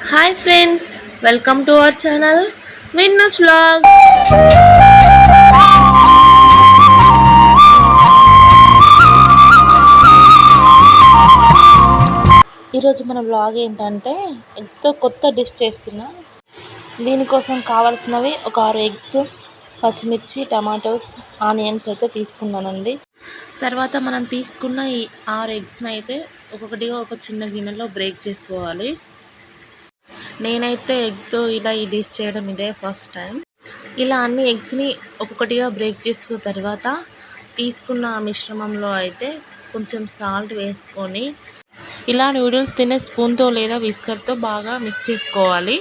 Hi friends, welcome to our channel Winners Vlogs. ఈరోజు మన vlog ఏంటంటే ఎంతో కొత్త డిష్ చేస్తున్నా. దీనికోసం కావాల్సినవి ఒక 6 ఎగ్స్, పచ్చిమిర్చి, టమాటోస్, ఆనియన్స్ అయితే తీసుకున్నానండి. తర్వాత మనం తీసుకున్న ఈ 6 ఎగ్స్ని అయితే ఒక్కొక్కటిగా ఒక చిన్న గిన్నెలో బ్రేక్ చేసుకోవాలి. నేనైతే ఎగ్తో ఇలా ఈ డిష్ చేయడం ఇదే ఫస్ట్ టైం. ఇలా అన్ని ఎగ్స్ని ఒక్కొక్కటిగా బ్రేక్ చేసుకున్న తర్వాత తీసుకున్న మిశ్రమంలో అయితే కొంచెం సాల్ట్ వేసుకొని ఇలా నూడిల్స్ తినే స్పూన్తో లేదా విస్కర్తో బాగా మిక్స్ చేసుకోవాలి.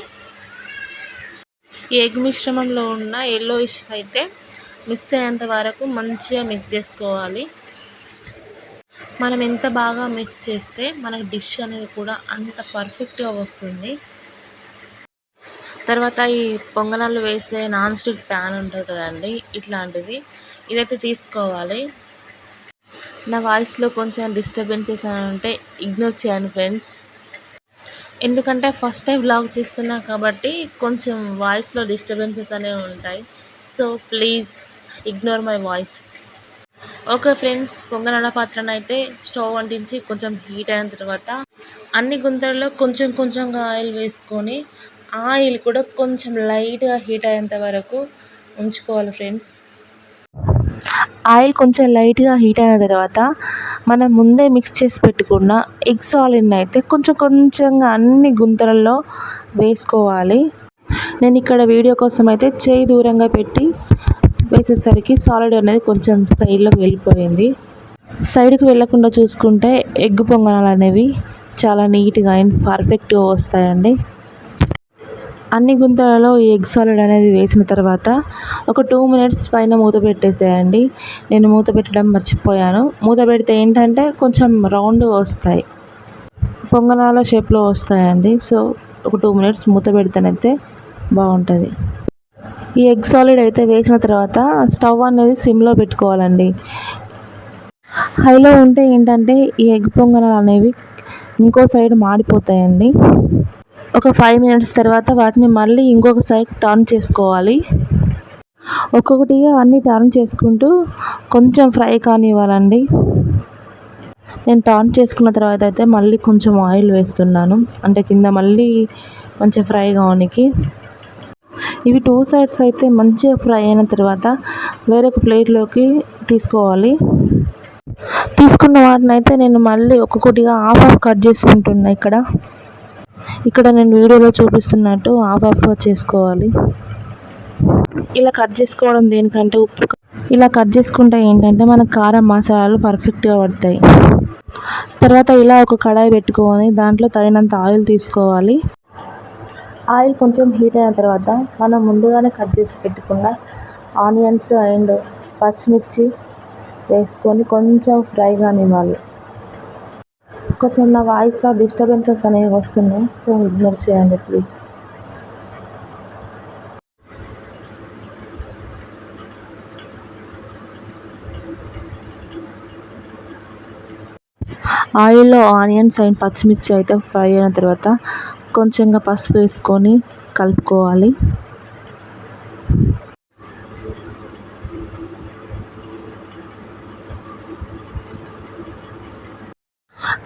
ఈ ఎగ్ మిశ్రమంలో ఉన్న ఎల్లోయిష్ అయితే మిక్స్ అయ్యేంత వరకు మంచిగా మిక్స్ చేసుకోవాలి. మనం ఎంత బాగా మిక్స్ చేస్తే మనకు డిష్ అనేది కూడా అంత పర్ఫెక్ట్గా వస్తుంది. తర్వాత ఈ పొంగనాలు వేసే నాన్ స్టిక్ ప్యాన్ ఉంటుంది కదండి, ఇట్లాంటిది ఇదైతే తీసుకోవాలి. నా వాయిస్లో కొంచెం డిస్టర్బెన్సెస్ అని ఉంటే ఇగ్నోర్ చేయండి ఫ్రెండ్స్. ఎందుకంటే ఫస్ట్ టైం వ్లాగ్ చేస్తున్నా కాబట్టి కొంచెం వాయిస్లో డిస్టర్బెన్సెస్ అనేవి ఉంటాయి. So please ignore my voice. Okay friends, పొంగనాల పాత్రను అయితే స్టవ్ అంటించి కొంచెం హీట్ అయిన తర్వాత అన్ని గుంతల్లో కొంచెం కొంచెంగా ఆయిల్ వేసుకొని ఆయిల్ కూడా కొంచెం లైట్గా హీట్ అయ్యేంత వరకు ఉంచుకోవాలి ఫ్రెండ్స్. ఆయిల్ కొంచెం లైట్గా హీట్ అయిన తర్వాత మనం ముందే మిక్స్ చేసి పెట్టుకున్న ఎగ్ సాలిడ్ని అయితే కొంచెం కొంచెంగా అన్ని గుంతలలో వేసుకోవాలి. నేను ఇక్కడ వీడియో కోసం అయితే చేయి దూరంగా పెట్టి వేసేసరికి సాలిడ్ అనేది కొంచెం సైడ్లోకి వెళ్ళిపోయింది. సైడ్కి వెళ్ళకుండా చూసుకుంటే ఎగ్ పొంగనాలు అనేవి చాలా నీట్గా అండ్ పర్ఫెక్ట్గా వస్తాయండి. అన్ని గుంతలలో ఈ ఎగ్ సాలిడ్ అనేది వేసిన తర్వాత ఒక 2 మినిట్స్ పైన మూత పెట్టేసేయండి. నేను మూత పెట్టడం మర్చిపోయాను. మూత పెడితే ఏంటంటే కొంచెం రౌండ్గా వస్తాయి, పొంగనాల షేప్లో వస్తాయండి. సో ఒక 2 మినిట్స్ మూత పెడితేనైతే బాగుంటుంది. ఈ ఎగ్ సాలిడ్ అయితే వేసిన తర్వాత స్టవ్ అనేది సిమ్లో పెట్టుకోవాలండి. హైలో ఉంటే ఏంటంటే ఈ ఎగ్ పొంగనాలు అనేవి ఇంకో సైడ్ మాడిపోతాయండి. ఒక 5 మినిట్స్ తర్వాత వాటిని మళ్ళీ ఇంకొక సైడ్ టర్న్ చేసుకోవాలి. ఒక్కొక్కటిగా అన్ని టర్న్ చేసుకుంటూ కొంచెం ఫ్రై కానివ్వాలండి. నేను టర్న్ చేసుకున్న తర్వాత అయితే మళ్ళీ కొంచెం ఆయిల్ వేస్తున్నాను, అంటే కింద మళ్ళీ మంచిగా ఫ్రై కావడానికి. ఇవి 2 సైడ్స్ అయితే మంచిగా ఫ్రై అయిన తర్వాత వేరొక ప్లేట్లోకి తీసుకోవాలి. తీసుకున్న వాటిని అయితే నేను మళ్ళీ ఒక్కొక్కటిగా హాఫ్ కట్ చేసుకుంటున్నా. ఇక్కడ నేను వీడియోలో చూపిస్తున్నట్టు హాఫ్ చేసుకోవాలి. ఇలా కట్ చేసుకోవడం దేనికంటే ఇలా కట్ చేసుకుంటే ఏంటంటే మన కారం మసాలాలు పర్ఫెక్ట్గా పడతాయి. తర్వాత ఇలా ఒక కడాయి పెట్టుకొని దాంట్లో తగినంత ఆయిల్ తీసుకోవాలి. ఆయిల్ కొంచెం హీట్ అయిన తర్వాత మనం ముందుగానే కట్ చేసి పెట్టుకున్న ఆనియన్స్ అండ్ పచ్చిమిర్చి వేసుకొని కొంచెం ఫ్రై కానివ్వాలి. కొంచెం నా వాయిస్లో డిస్టర్బెన్సెస్ అనేవి వస్తున్నాయి, సో ఇగ్నోర్ చేయండి ప్లీజ్. ఆయిల్లో ఆనియన్స్ అండ్ పచ్చిమిర్చి అయితే ఫ్రై అయిన తర్వాత కొంచెంగా పసుపు వేసుకొని కలుపుకోవాలి.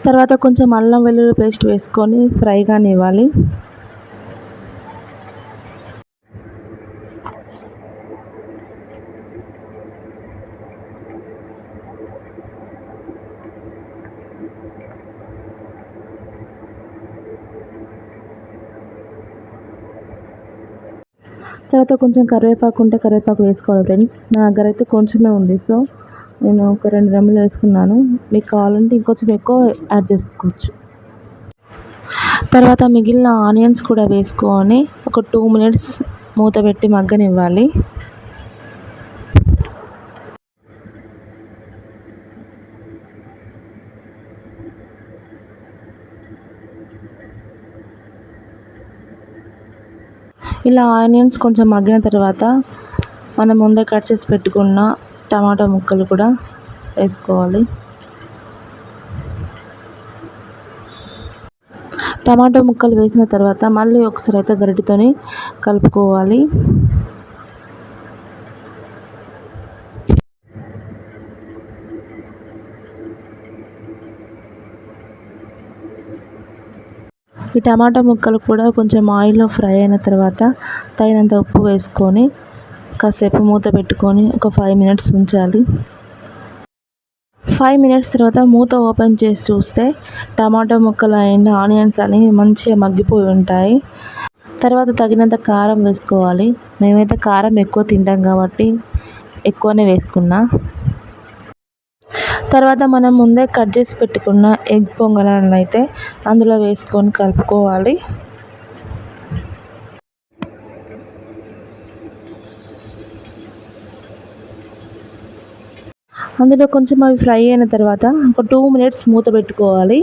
తర్వాత కొంచెం అల్లం వెల్లుల్లి పేస్ట్ వేసుకొని ఫ్రై కానివ్వాలి. తర్వాత కొంచెం కరివేపాకు ఉంటే కరివేపాకు వేసుకోవాలి ఫ్రెండ్స్. నా దగ్గర అయితే కొంచెమే ఉంది, సో నేను ఒక 2 రెమ్మలు వేసుకున్నాను. మీకు కావాలంటే ఇంకొంచెం ఎక్కువ యాడ్ చేసుకోవచ్చు. తర్వాత మిగిలిన ఆనియన్స్ కూడా వేసుకొని ఒక 2 మినిట్స్ మూత పెట్టి మగ్గనివ్వాలి. ఇలా ఆనియన్స్ కొంచెం మగ్గిన తర్వాత మనం ముందే కట్ చేసి పెట్టుకున్న టమాటా ముక్కలు కూడా వేసుకోవాలి. టమాటో ముక్కలు వేసిన తర్వాత మళ్ళీ ఒకసారి అయితే గరిటెతోని కలుపుకోవాలి. ఈ టమాటా ముక్కలు కూడా కొంచెం ఆయిల్లో ఫ్రై అయిన తర్వాత తగినంత ఉప్పు వేసుకొని కాసేపు మూత పెట్టుకొని ఒక 5 మినిట్స్ ఉంచాలి. 5 మినిట్స్ తర్వాత మూత ఓపెన్ చేసి చూస్తే టమాటా ముక్కలు అండ్ ఆనియన్స్ అనేవి మంచిగా మగ్గిపోయి ఉంటాయి. తర్వాత తగినంత కారం వేసుకోవాలి. మేమైతే కారం ఎక్కువ తింటాం కాబట్టి ఎక్కువనే వేసుకున్నా. తర్వాత మనం ముందే కట్ చేసి పెట్టుకున్న ఎగ్ పొంగనాలను అయితే అందులో వేసుకొని కలుపుకోవాలి. అందులో కొంచెం అవి ఫ్రై అయిన తర్వాత ఒక 2 మినిట్స్ మూత పెట్టుకోవాలి.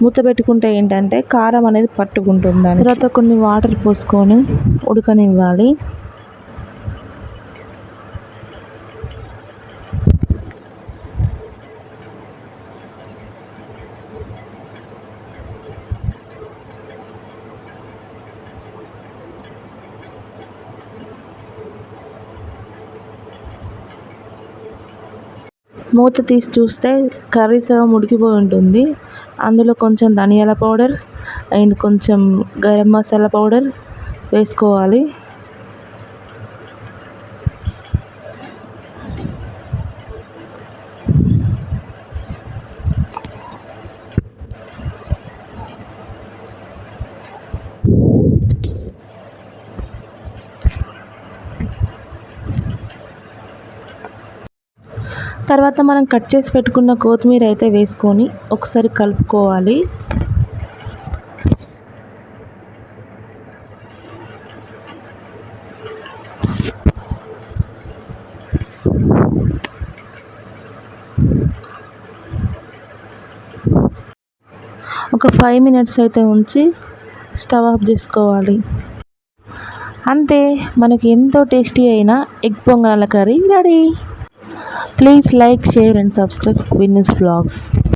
మూత పెట్టుకుంటే ఏంటంటే కారం అనేది పట్టుకుంటుంది. తర్వాత కొన్ని వాటర్ పోసుకొని ఉడకనివ్వాలి. మూత తీసి చూస్తే కర్రీ సగం ఉడికిపోయి ఉంటుంది. అందులో కొంచెం ధనియాల పౌడర్ అండ్ కొంచెం గరం మసాలా పౌడర్ వేసుకోవాలి. తర్వాత మనం కట్ చేసి పెట్టుకున్న కొత్తిమీర అయితే వేసుకొని ఒకసారి కలుపుకోవాలి. ఒక 5 మినిట్స్ అయితే ఉంచి స్టవ్ ఆఫ్ చేసుకోవాలి. అంతే, మనకి ఎంతో టేస్టీ అయిన ఎగ్ పొంగనాల curry ready. Please like, share and subscribe Vinny's Vlogs.